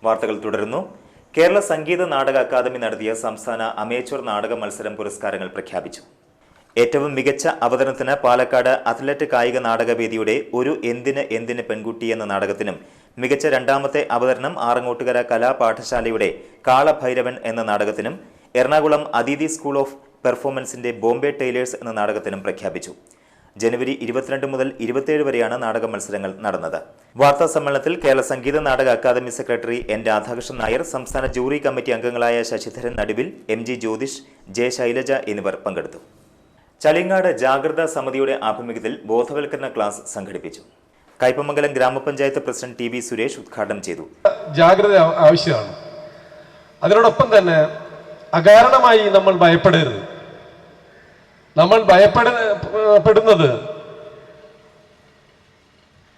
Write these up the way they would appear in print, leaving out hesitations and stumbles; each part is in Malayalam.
വാർത്തകൾ തുടരുന്നു. കേരള സംഗീത നാടക അക്കാദമി നടത്തിയ സംസ്ഥാന അമേച്വർ നാടക മത്സരം പുരസ്കാരങ്ങൾ പ്രഖ്യാപിച്ചു. ഏറ്റവും മികച്ച അവതരണത്തിന് പാലക്കാട് അത്ലറ്റ് കായിക നാടകവേദിയുടെ ഒരു എന്തിന് പെൺകുട്ടി എന്ന നാടകത്തിനും, മികച്ച രണ്ടാമത്തെ അവതരണം ആറങ്ങോട്ടുകര കലാപാഠശാലയുടെ കാളഭൈരവൻ എന്ന നാടകത്തിനും, എറണാകുളം അദിതി സ്കൂൾ ഓഫ് പെർഫോമൻസിന്റെ ബോംബെ ടൈലേഴ്സ് എന്ന നാടകത്തിനും പ്രഖ്യാപിച്ചു. ജനുവരി 22 മുതൽ 27 വരെയാണ് നാടക മത്സരങ്ങൾ നടന്നത്. വാർത്താ സമ്മേളനത്തിൽ കേരള സംഗീത നാടക അക്കാദമി സെക്രട്ടറി എൻ രാധാകൃഷ്ണൻ നായർ, സംസ്ഥാന ജൂറി കമ്മിറ്റി അംഗങ്ങളായ Sasidharan Naduvil, M G Jyothish, J Shailaja എന്നിവർ പങ്കെടുത്തു. ചളിങ്ങാട് ജാഗ്രതാ സമിതിയുടെ ആഭിമുഖ്യത്തിൽ ബോധവൽക്കരണ ക്ലാസ് സംഘടിപ്പിച്ചു. കയ്പമംഗലം ഗ്രാമപഞ്ചായത്ത് പ്രസിഡന്റ് ടി വി സുരേഷ് ഉദ്ഘാടനം ചെയ്തു. ജാഗ്രത ആവശ്യമാണ്. അതിനോടൊപ്പം തന്നെ അകാരണമായി നമ്മൾ ഭയപ്പെടരുത്. നമ്മൾ ഭയപ്പെടുന്നത്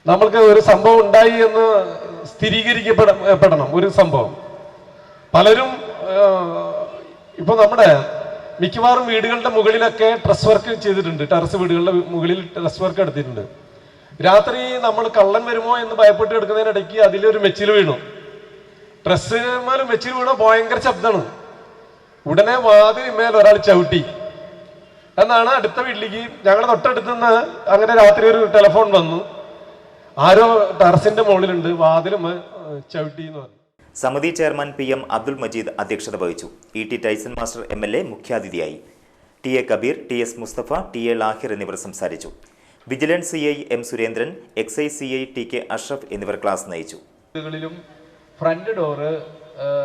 നമ്മൾക്ക് ഒരു സംഭവം ഉണ്ടായി എന്ന് സ്ഥിരീകരിക്കപ്പെടണം. ഒരു സംഭവം പലരും ഇപ്പൊ നമ്മുടെ മിക്കവാറും വീടുകളുടെ മുകളിലൊക്കെ ട്രസ് വർക്ക് ചെയ്തിട്ടുണ്ട്. ടെറസ് വീടുകളുടെ മുകളിൽ ട്രസ് വർക്ക് എടുത്തിട്ടുണ്ട്. രാത്രി നമ്മൾ കള്ളൻ വരുമോ എന്ന് ഭയപ്പെട്ട് എടുക്കുന്നതിനിടയ്ക്ക് അതിലൊരു മെച്ചിൽ വീണു. ട്രസ് മേലും മെച്ചിൽ വീണോ ഭയങ്കര ശബ്ദമാണ്. ഉടനെ വാതിൽ ഒരാൾ ചവിട്ടി എന്നാണ് അടുത്ത വീട്ടിലേക്ക്, ഞങ്ങളുടെ തൊട്ടടുത്ത് നിന്ന് അങ്ങനെ രാത്രി ഒരു ടെലിഫോൺ വന്നു, ആരോ ടെറസിന്റെ മുകളിലുണ്ട്, വാതിലും ചവിട്ടി എന്ന് പറഞ്ഞു. സമിതി ചെയർമാൻ PM അബ്ദുൾ മജീദ് അധ്യക്ഷത വഹിച്ചു. ET ടൈസൺ മാസ്റ്റർ MLA മുഖ്യാതിഥിയായി. TA Kabeer, TS Musthafa, TA Lahir എന്നിവർ സംസാരിച്ചു. Vigilance CI M Surendran, Excise CI TK Ashraf എന്നിവർ ക്ലാസ് നയിച്ചു. ഫ്രണ്ട് ഡോറ്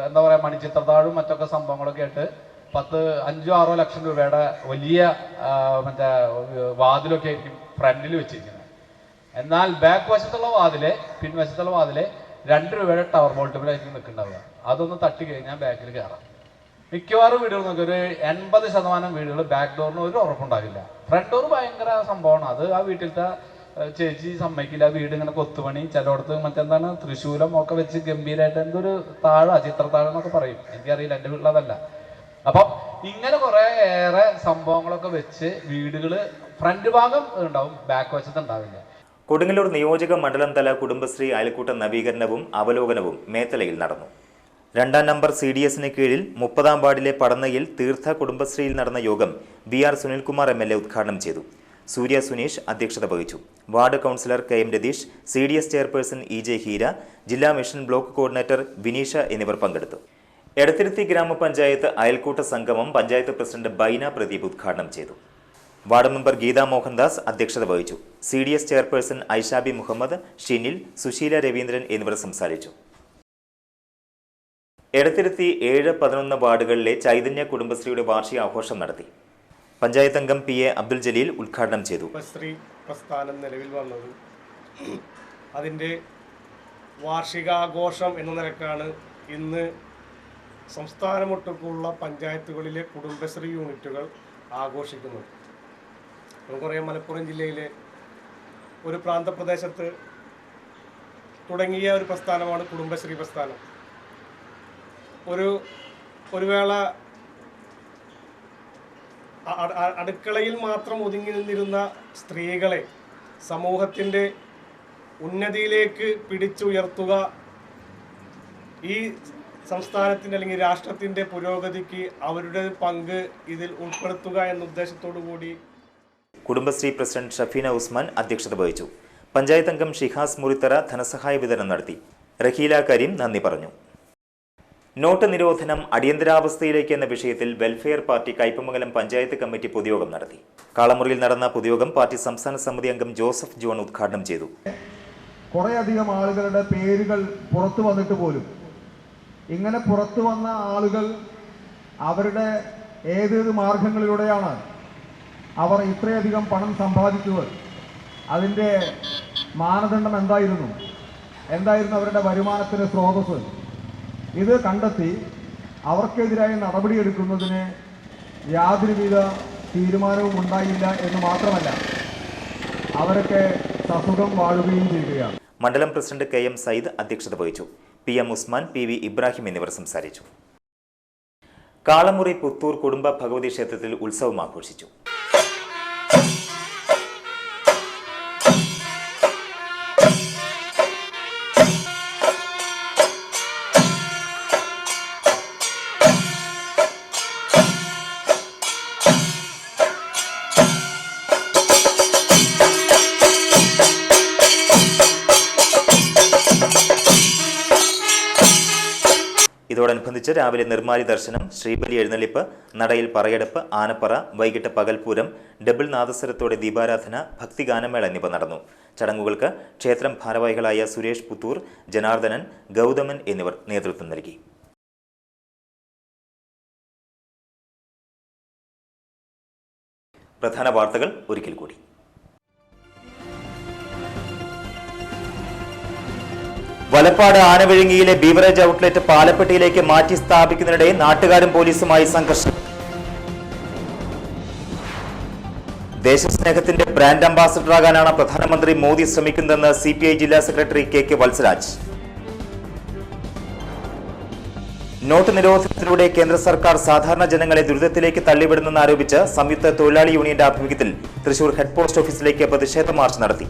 എന്താ പറയുക, മണിച്ചിത്രത്താഴും മറ്റൊക്കെ സംഭവങ്ങളൊക്കെ ആയിട്ട് 5-6 ലക്ഷം രൂപയുടെ വലിയ മറ്റേ വാതിലൊക്കെ ആയിരിക്കും ഫ്രണ്ടിൽ വെച്ചിരിക്കുന്നത്. എന്നാൽ ബാക്ക് വശത്തുള്ള വാതില്, പിൻവശത്തുള്ള വാതില് 2 രൂപയുടെ ടവർ ബോൾട്ടുമിലായിരിക്കും നിൽക്കുന്നുണ്ടാവുക. അതൊന്ന് തട്ടി കഴിഞ്ഞാൽ ബാക്കിൽ കയറാം. മിക്കവാറും വീടുകൾ നോക്കി ഒരു 80% വീടുകൾ ബാക്ക് ഡോറിന് ഒരു ഉറപ്പുണ്ടാകില്ല. ഫ്രണ്ട് ഡോർ ഭയങ്കര സംഭവമാണ്. അത് ആ വീട്ടിലത്തെ ചേച്ചി സമ്മതിക്കില്ല. വീട് ഇങ്ങനെ കൊത്തുപണി, ചിലയിടത്ത് മറ്റെന്താണ് തൃശൂലം ഒക്കെ വെച്ച് ഗംഭീരമായിട്ട് എന്തൊരു ചിത്രത്താഴം എന്നൊക്കെ പറയും. എനിക്കറിയില്ല, എൻ്റെ വീട്ടിലതല്ല. അപ്പം ഇങ്ങനെ കുറെ ഏറെ സംഭവങ്ങളൊക്കെ വെച്ച് വീടുകള് ഫ്രണ്ട് ഭാഗം ഉണ്ടാവും, ബാക്ക് വശത്ത് ഉണ്ടാവില്ല. കൊടുങ്ങല്ലൂർ നിയോജക മണ്ഡലം തല കുടുംബശ്രീ അയൽക്കൂട്ട നവീകരണവും അവലോകനവും മേത്തലയിൽ നടന്നു. 2ാം നമ്പർ CDSന് കീഴിൽ 30ാം വാർഡിലെ പടന്നയിൽ തീർത്ഥ കുടുംബശ്രീയിൽ നടന്ന യോഗം BR സുനിൽകുമാർ MLA ഉദ്ഘാടനം ചെയ്തു. സൂര്യ സുനീഷ് അധ്യക്ഷത വഹിച്ചു. Ward councillor KM Ratheesh, CDS chairperson EJ Heera, ജില്ലാ മിഷൻ ബ്ലോക്ക് കോർഡിനേറ്റർ വിനീഷ എന്നിവർ പങ്കെടുത്തു. എടത്തിരുത്തി ഗ്രാമപഞ്ചായത്ത് അയൽക്കൂട്ട സംഗമം പഞ്ചായത്ത് പ്രസിഡന്റ് ബൈന പ്രദീപ് ഉദ്ഘാടനം ചെയ്തു. വാർഡ് മെമ്പർ ഗീത മോഹൻദാസ് അധ്യക്ഷത വഹിച്ചു. CDS ചെയർപേഴ്സൺ ഐഷാബി മുഹമ്മദ്, ഷിനിൽ, സുശീല രവീന്ദ്രൻ എന്നിവർ സംസാരിച്ചു. എടത്തിരുത്തി 7, 11 വാർഡുകളിലെ ചൈതന്യ കുടുംബശ്രീയുടെ വാർഷിക ആഘോഷം നടത്തി. പഞ്ചായത്ത് അംഗം PA അബ്ദുൽ ജലീൽ ഉദ്ഘാടനം ചെയ്തു. കുടുംബശ്രീ പ്രസ്ഥാനം നിലവിൽ വന്നത് അതിൻ്റെ വാർഷികാഘോഷം എന്ന നിലക്കാണ് ഇന്ന് സംസ്ഥാനമൊട്ടുക്കുള്ള പഞ്ചായത്തുകളിലെ കുടുംബശ്രീ യൂണിറ്റുകൾ ആഘോഷിക്കുന്നത്. നമുക്കറിയാം, മലപ്പുറം ജില്ലയിലെ ഒരു പ്രാന്തപ്രദേശത്ത് തുടങ്ങിയ ഒരു പ്രസ്ഥാനമാണ് കുടുംബശ്രീ പ്രസ്ഥാനം. ഒരു വേള അടുക്കളയിൽ മാത്രം ഒതുങ്ങി നിന്നിരുന്ന സ്ത്രീകളെ സമൂഹത്തിൻ്റെ ഉന്നതിയിലേക്ക് പിടിച്ചുയർത്തുക, ഈ സംസ്ഥാനത്തിൻ്റെ അല്ലെങ്കിൽ രാഷ്ട്രത്തിൻ്റെ പുരോഗതിക്ക് അവരുടെ പങ്ക് ഇതിൽ ഉൾപ്പെടുത്തുക എന്ന ഉദ്ദേശത്തോടു കൂടി കുടുംബശ്രീ പ്രസിഡന്റ് ഷഫീന ഉസ്മാൻ അധ്യക്ഷത വഹിച്ചു. പഞ്ചായത്ത് അംഗം ഷിഹാസ് മുറിത്തറ ധനസഹായ വിതരണം നടത്തി. റഹീല കരീം നന്ദി പറഞ്ഞു. നോട്ട് നിരോധനം അടിയന്തരാവസ്ഥയിലേക്ക് എന്ന വിഷയത്തിൽ welfare party Kaipamangalam panchayat committee പൊതുയോഗം നടത്തി. കാളമുറിയിൽ നടന്ന പൊതുയോഗം പാർട്ടി സംസ്ഥാന സമിതി അംഗം ജോസഫ് ജോൺ ഉദ്ഘാടനം ചെയ്തു. കുറേയധികം ആളുകളുടെ പേരുകൾ പുറത്തു വന്നിട്ട് പോലും ഇങ്ങനെ പുറത്തു വന്ന ആളുകൾ അവരുടെ ഏതേത് മാർഗങ്ങളിലൂടെയാണ് അവർ ഇത്രയധികം പണം സമ്പാദിച്ചത്, അതിൻ്റെ മാനദണ്ഡം എന്തായിരുന്നു അവരുടെ വരുമാനത്തിൻ്റെ സ്രോതസ്, ഇത് കണ്ടെത്തി അവർക്കെതിരായി നടപടിയെടുക്കുന്നതിന് യാതൊരുവിധ തീരുമാനവും ഉണ്ടായില്ല എന്ന് മാത്രമല്ല, അവരൊക്കെ സസുഖം വാഴുകയും ചെയ്യുകയാണ്. മണ്ഡലം പ്രസിഡന്റ് KM സയ്യിദ് അധ്യക്ഷത വഹിച്ചു. PM ഉസ്മാൻ, PV ഇബ്രാഹിം എന്നിവർ സംസാരിച്ചു. കാളമുറി പുത്തൂർ കുടുംബ ഭഗവതി ക്ഷേത്രത്തിൽ ഉത്സവം ആഘോഷിച്ചു. ഇതിനോടനുബന്ധിച്ച് രാവിലെ നിർമ്മാല്യ ദർശനം, ശ്രീബലി എഴുന്നള്ളിപ്പ്, നടയിൽ പറയെടുപ്പ്, ആനപ്പറ, വൈകിട്ട് പകൽപൂരം, ഡബിൾ നാദസ്വരത്തോടെ ദീപാരാധന, ഭക്തിഗാനമേള എന്നിവ നടന്നു. ചടങ്ങുകൾക്ക് ക്ഷേത്രം ഭാരവാഹികളായ സുരേഷ് പുത്തൂർ, ജനാർദ്ദനൻ, ഗൗതമൻ എന്നിവർ നേതൃത്വം നൽകി. പ്രധാന വാർത്തകൾ ഒരിക്കൽ കൂടി. വലപ്പാട് ആനവിഴുങ്ങിയിലെ ബീവറേജ് ഔട്ട്ലെറ്റ് പാലപ്പെട്ടിയിലേക്ക് മാറ്റി സ്ഥാപിക്കുന്നതിനിടെ നാട്ടുകാരും പോലീസുമായി സംഘർഷം. ദേശസ്നേഹത്തിന്റെ ബ്രാൻഡ് അംബാസഡറാകാനാണ് പ്രധാനമന്ത്രി മോദി ശ്രമിക്കുന്നതെന്ന് CPI ജില്ലാ സെക്രട്ടറി KK വത്സരാജ്. നോട്ട് നിരോധനത്തിലൂടെ കേന്ദ്ര സർക്കാർ സാധാരണ ജനങ്ങളെ ദുരിതത്തിലേക്ക് തള്ളിവിടുന്നെന്ന് ആരോപിച്ച് സംയുക്ത തൊഴിലാളി യൂണിയന്റെ ആഭിമുഖ്യത്തിൽ തൃശൂർ ഹെഡ് പോസ്റ്റ് ഓഫീസിലേക്ക് പ്രതിഷേധ മാർച്ച് നടത്തി.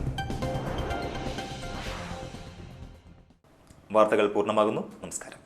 വാർത്തകൾ പൂർണ്ണമാകുന്നു. നമസ്കാരം.